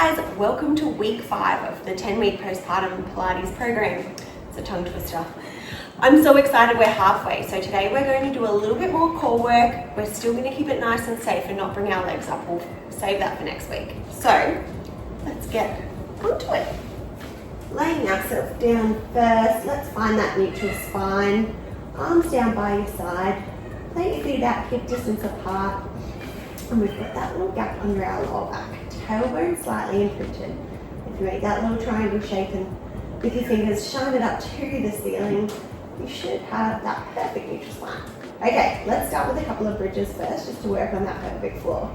guys, welcome to week 5 of the 10-week postpartum Pilates program. It's a tongue twister. I'm so excited we're halfway. So today we're going to do a little bit more core work. We're still going to keep it nice and safe and not bring our legs up. We'll save that for next week. So let's get onto it. Laying ourselves down first. Let's find that neutral spine. Arms down by your side. Lay your feet about hip distance apart. And we've got that little gap under our lower back. Tailbone slightly imprinted. If you make that little triangle shape and with your fingers shine it up to the ceiling, you should have that perfect neutral spine. Okay, let's start with a couple of bridges first, just to work on that pelvic floor.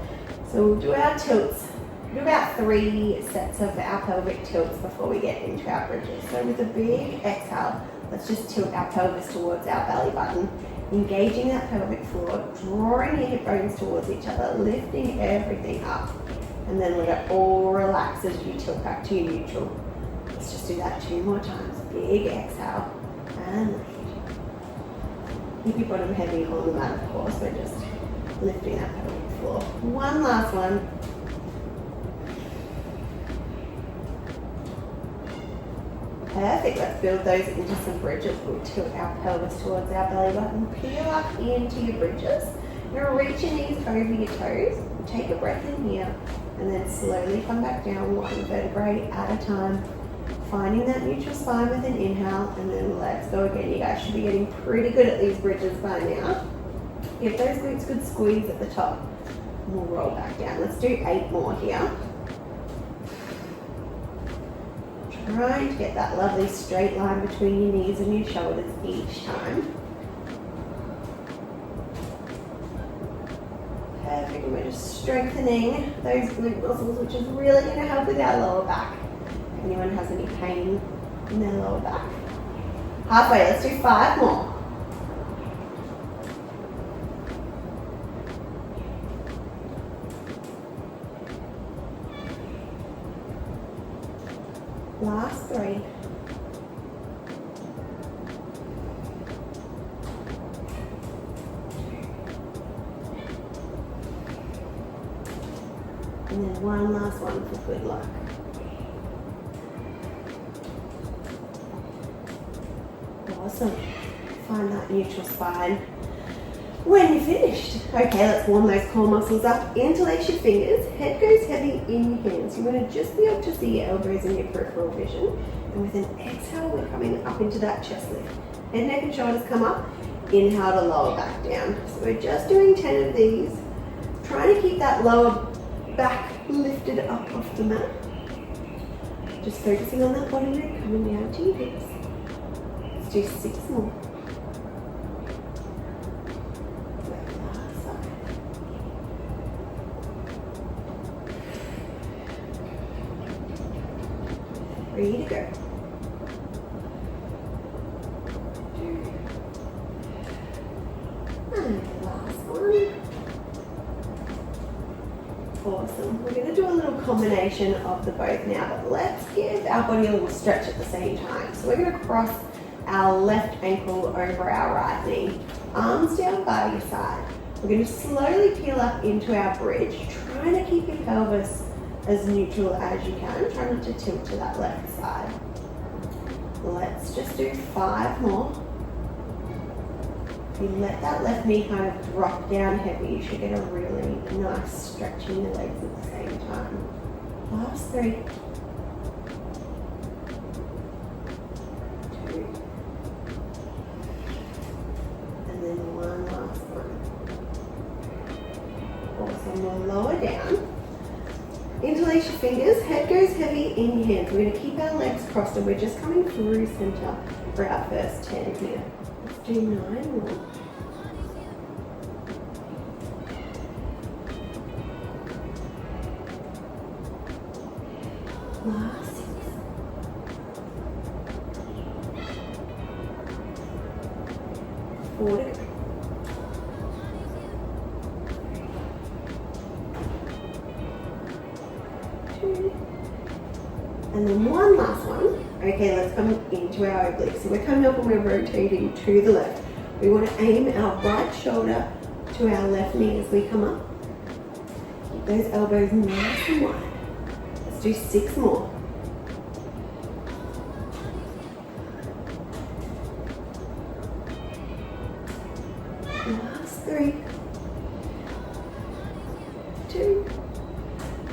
So we'll do our tilts. We'll do about 3 sets of our pelvic tilts before we get into our bridges. So with a big exhale, let's just tilt our pelvis towards our belly button, engaging that pelvic floor, drawing your hip bones towards each other, lifting everything up, and then let it all relax as you tilt back to your neutral. Let's just do that 2 more times. Big exhale and lift. Keep your bottom heavy on the mat, of course. We're just lifting that pelvic floor. One last one. Perfect. Let's build those into some bridges. We'll tilt our pelvis towards our belly button. Peel up into your bridges. You're reaching these over your toes. Take a breath in here and then slowly come back down 1 vertebrae at a time. Finding that neutral spine with an inhale and then let's go again. You guys should be getting pretty good at these bridges by now. Give those glutes a good squeeze at the top. And we'll roll back down. Let's do 8 more here. Trying to get that lovely straight line between your knees and your shoulders each time. Perfect, and we're just strengthening those glute muscles, which is really going to help with our lower back. If anyone has any pain in their lower back. Halfway, let's do 5 more. Last 3. And then one last one for good luck. Awesome. Find that neutral spine when you're finished. Okay, let's warm those core muscles up. Interlace your fingers. Head goes heavy in your hands. You want to just be able to see your elbows in your peripheral vision. And with an exhale, we're coming up into that chest lift. Head, neck, and shoulders come up. Inhale to lower back down. So we're just doing 10 of these. Trying to keep that lower back lifted up off the mat. Just focusing on that bottom rib coming down to your hips. Let's do 6 more. Last side. 3 to go. 2. And last one. Awesome. We're going to do a little combination of the both now, but let's give our body a little stretch at the same time. So we're going to cross our left ankle over our right knee. Arms down by your side. We're going to slowly peel up into our bridge, trying to keep your pelvis as neutral as you can. Try not to tilt to that left side. Let's just do 5 more. If you let that left knee kind of drop down heavy, you should get a really nice stretch in the legs at the same time. Last 3. 2. And then one last one. Awesome, we'll lower down. Interlace your fingers, head goes heavy in your hands. We're going to keep our legs crossed and we're just coming through center for our first 10 here. Let's do 9 more. Last 6. 4 to go. 2. And then one last one. Okay, let's come into our obliques. So we're coming up and we're rotating to the left. We want to aim our right shoulder to our left knee as we come up. Keep those elbows nice and wide. Let's do 6 more. Last 3, 2,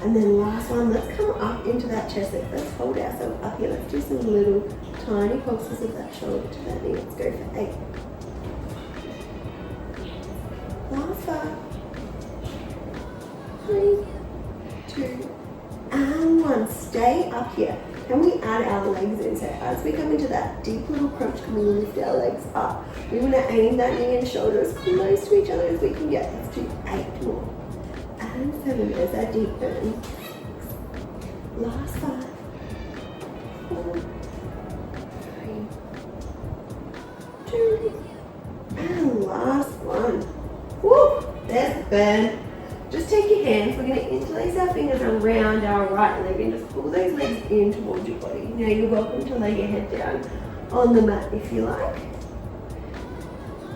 and then last one. Let's come up into that chest. Let's hold ourselves up here. Let's do some little tiny pulses of that shoulder to that knee. Let's go for 8. Last 5, 3, 2, and 1. Stay up here. Can we add our legs in? So as we come into that deep little crunch, can we lift our legs up? We want to aim that knee and shoulder as close to each other as we can get. Let's do 8 more. And 7. There's that deep burn. Last 5, 4, 3, 2, and last 1. Woo! There's the burn. Just take your hands, we're going to interlace our fingers around our right leg and just pull those legs in towards your body. Now you're welcome to lay your head down on the mat if you like.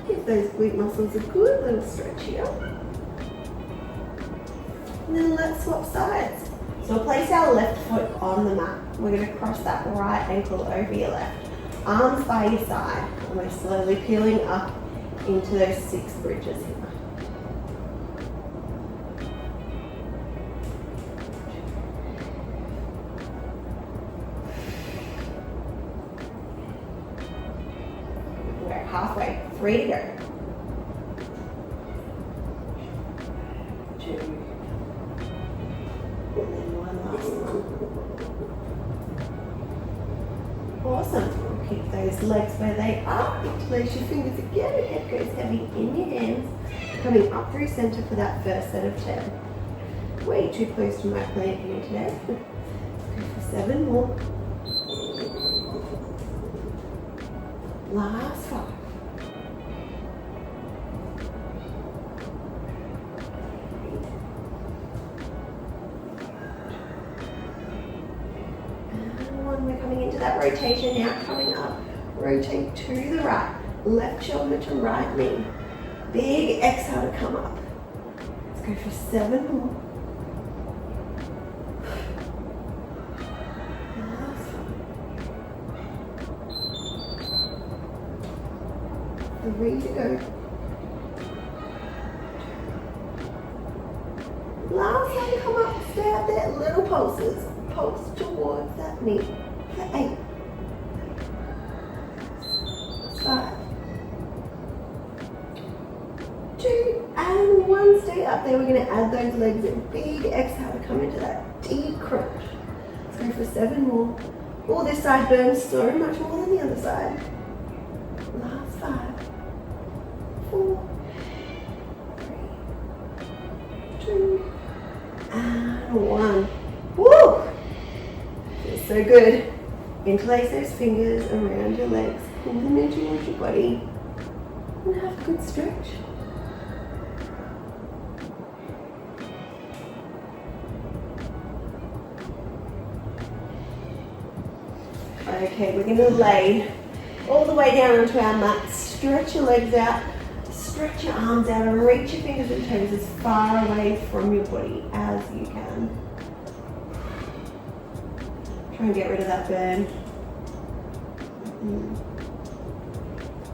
If those glute muscles are good, little stretch here. And then let's swap sides. So we'll place our left foot on the mat. We're going to cross that right ankle over your left. Arms by your side. And we're slowly peeling up into those 6 bridges here. Halfway, 3 to go. 2, and then one last one. Awesome. Keep those legs where they are. Interlace your fingers again. Head goes heavy in your hands. Coming up through center for that first set of 10. Way too close to my plant here today. Let's go for 7 more. Last 5. We're coming into that rotation now, coming up, rotate to the right, left shoulder to right knee, big exhale to come up. Let's go for 7 more. Last 3 to go. Last time to come up, stay out there, little pulses, pulse towards that knee. 8, 5, 2, and 1. Stay up there. We're going to add those legs in. Big exhale to come into that deep crunch. Let's go for 7 more. Oh, this side burns so much more than the other side. Last 5, 4, 3, 2, and 1. Woo! Feels so good. Interlace those fingers around your legs, pull them in towards your body, and have a good stretch. Okay, we're going to lay all the way down onto our mat, stretch your legs out, stretch your arms out, and reach your fingers and toes as far away from your body as you can. Try and get rid of that burn.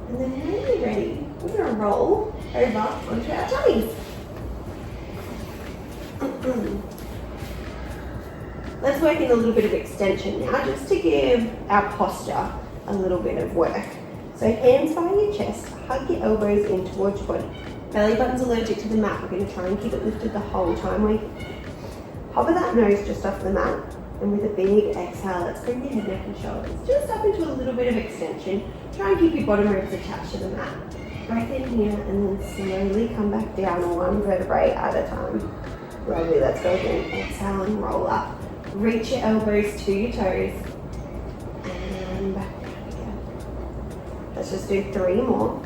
And then when you're ready, we're going to roll over onto our tummies. Let's work in a little bit of extension now, just to give our posture a little bit of work. So hands by your chest, hug your elbows in towards your body. Belly button's allergic to the mat. We're going to try and keep it lifted the whole time we hover that nose just off the mat. And with a big exhale, let's bring your head, neck and shoulders just up into a little bit of extension. Try and keep your bottom ribs attached to the mat. Breath in here and then slowly come back down 1 vertebrae at a time. Lovely, let's go again. Exhale and roll up. Reach your elbows to your toes. And back down again. Let's just do 3 more.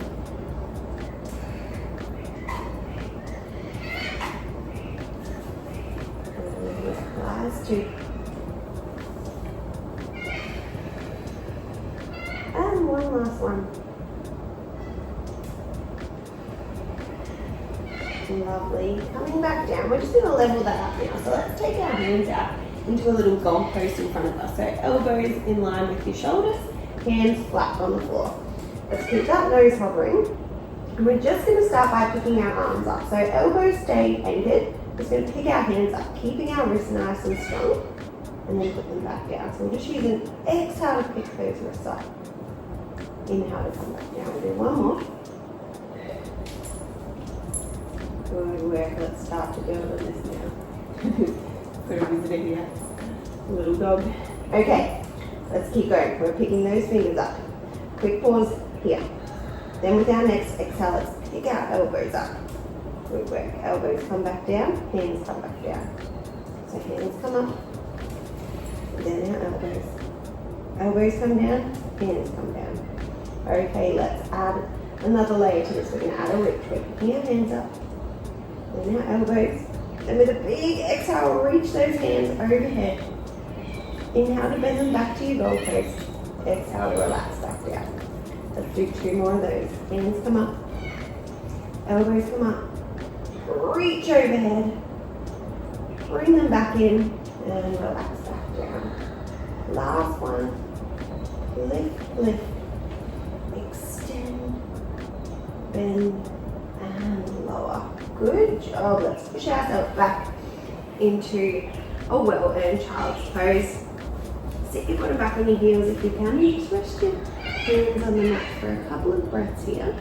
And last 2. And one last one. Lovely. Coming back down. We're just going to level that up now. So let's take our hands out into a little goalpost in front of us. So elbows in line with your shoulders, hands flat on the floor. Let's keep that nose hovering. And we're just going to start by picking our arms up. So elbows stay anchored. We're just going to pick our hands up, keeping our wrists nice and strong, and then put them back down. So we're just using exhale to pick those wrists up. Inhale to come back down. We'll do one more. Good work. Let's start to build on this now. Sort of visitor here. Little dog. Okay, let's keep going. We're picking those fingers up. Quick pause here. Then with our next exhale, let's pick our elbows up. Good work. Elbows come back down, hands come back down. So hands come up, and then our elbows. Elbows come down, hands come down. Okay, let's add another layer to this. We're going to add a reach. We're picking our hands up, then our elbows. And with a big exhale, reach those hands overhead. Inhale to bend them back to your goalpost. Exhale to relax back down. Let's do 2 more of those. Hands come up. Elbows come up. Reach overhead. Bring them back in and relax back down. Last one. Lift, lift. Extend. Bend and lower. Good job. Let's push ourselves back into a well-earned child's pose. Sit your bottom back on your heels if you can. And just rest your hands on the mat for a couple of breaths here.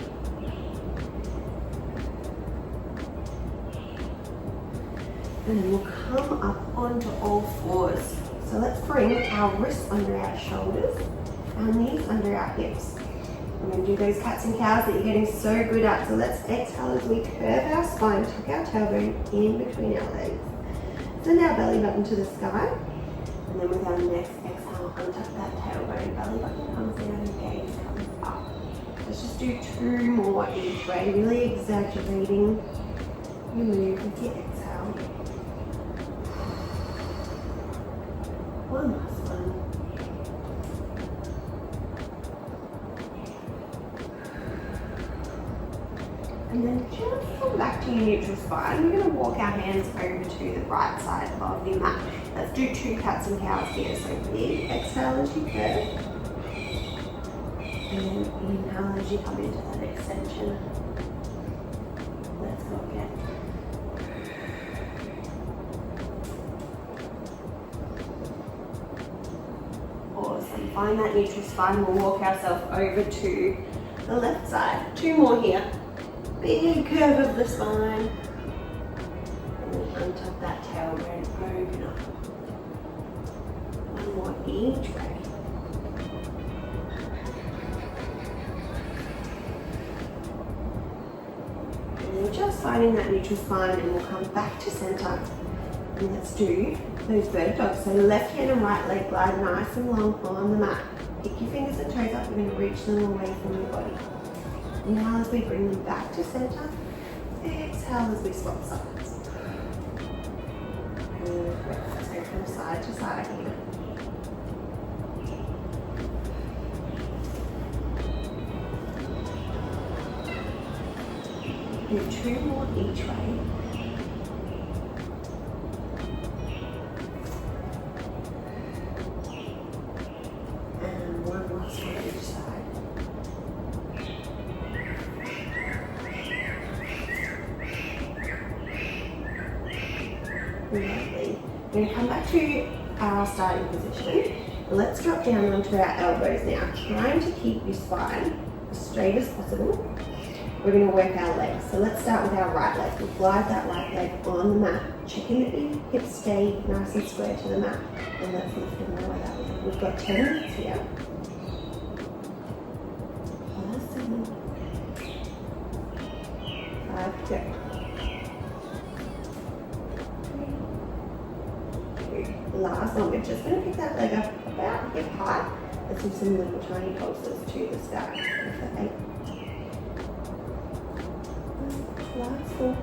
And then we'll come up onto all fours. So let's bring our wrists under our shoulders, our knees under our hips. We're going to do those cats and cows that you're getting so good at. So let's exhale as we curve our spine, tuck our tailbone in between our legs. Send our belly button to the sky. And then with our next exhale, untuck that tailbone, belly button comes down and gaze comes up. Let's just do 2 more each way, really exaggerating your move with your exhale. One last one. And then just come back to your neutral spine. We're going to walk our hands over to the right side of the mat. Let's do 2 cats and cows here. So big exhale as you curve. And inhale as you come into that extension. Let's go again. Awesome. Find that neutral spine. We'll walk ourselves over to the left side. 2 more here. Big curve of the spine. And then untuck that tailbone, open up. 1 more each way. And then just finding that neutral spine, and we'll come back to center. And let's do those bird dogs. So left hand and right leg glide nice and long on the mat. Pick your fingers and toes up. We're going to reach them away from your body. Now as we bring them back to center, exhale as we swap sides. Good. Let's go from side to side here. Do 2 more each way. And 1 last one each side. Lovely. We're going to come back to our starting position. Let's drop down onto our elbows now, trying to keep your spine as straight as possible. We're going to work our legs. So let's start with our right leg. We'll glide that right leg on the mat, checking that your hips stay nice and square to the mat. And let's lift them all the way up. We've got 10 minutes here. 7, 5, go. Last one, we're just going to pick that leg up about hip height. Let's do some little tiny pulses to the sky. For 8. Last 4,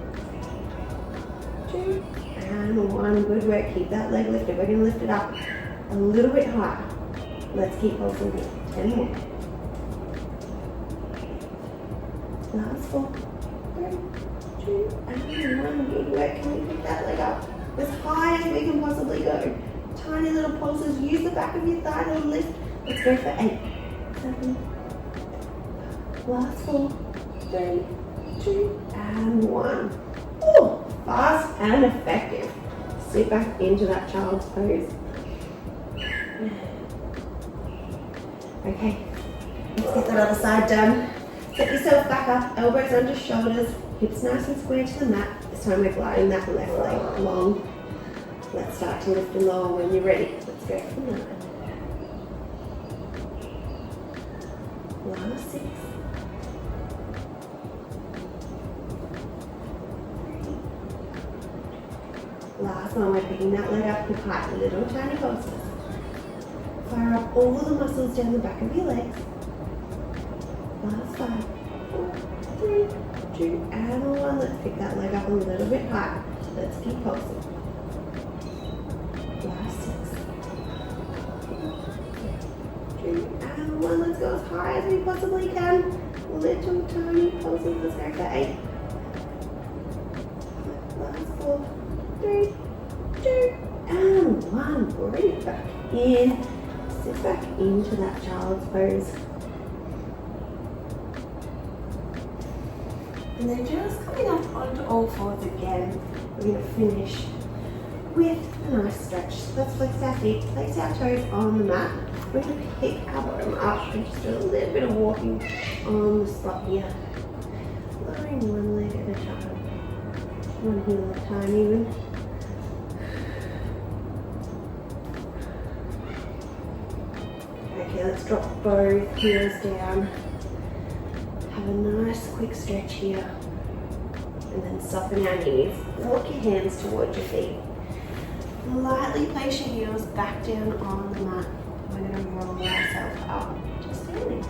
2, and 1. Good work. Keep that leg lifted. We're going to lift it up a little bit higher. Let's keep pulsing here. 10 more. Last 4, 3, 2, and 1. Good work. Can we pick that leg up as high as we can possibly go? tiny little pulses. Use the back of your thigh to lift. Let's go for 8, 7, last 4, 3, 2, and 1. Oh, fast and effective. Sit back into that child's pose. Okay, let's get that other side done. Set yourself back up, elbows under shoulders, hips nice and square to the mat. This time we're gliding that left leg long. Let's start to lift and lower when you're ready. Let's go for 9. Last 6. 3. Last one, we're picking that leg up with high, little tiny pulses. Fire up all the muscles down the back of your legs. Last 5, 4, 3, 2, and 1. Let's pick that leg up a little bit higher. Let's keep pulsing. Last 6, 2, and 1. Let's go as high as we possibly can. Little tiny pulses. Let's go for 8. Last 4, 3, 2, and 1. Bring it back in. Sit back into that child's pose. And then just coming up onto all fours again, we're going to finish with a nice stretch. So let's flex our feet, place our toes on the mat. We're going to pick our bottom up and just do a little bit of walking on the spot here. Lowering one leg at a time. One heel at a time even. Okay, let's drop both heels down. Have a nice quick stretch here. And then soften our knees. Walk your hands towards your feet. Lightly place your heels back down on the mat. We're going to roll ourselves up to standing.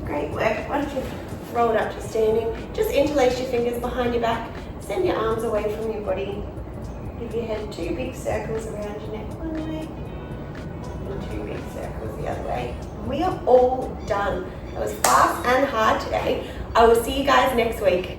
Great work. Why don't you roll it up to standing? Just interlace your fingers behind your back. Send your arms away from your body. Give your head 2 big circles around your neck one way and 2 big circles the other way. We are all done. That was fast and hard today. I will see you guys next week.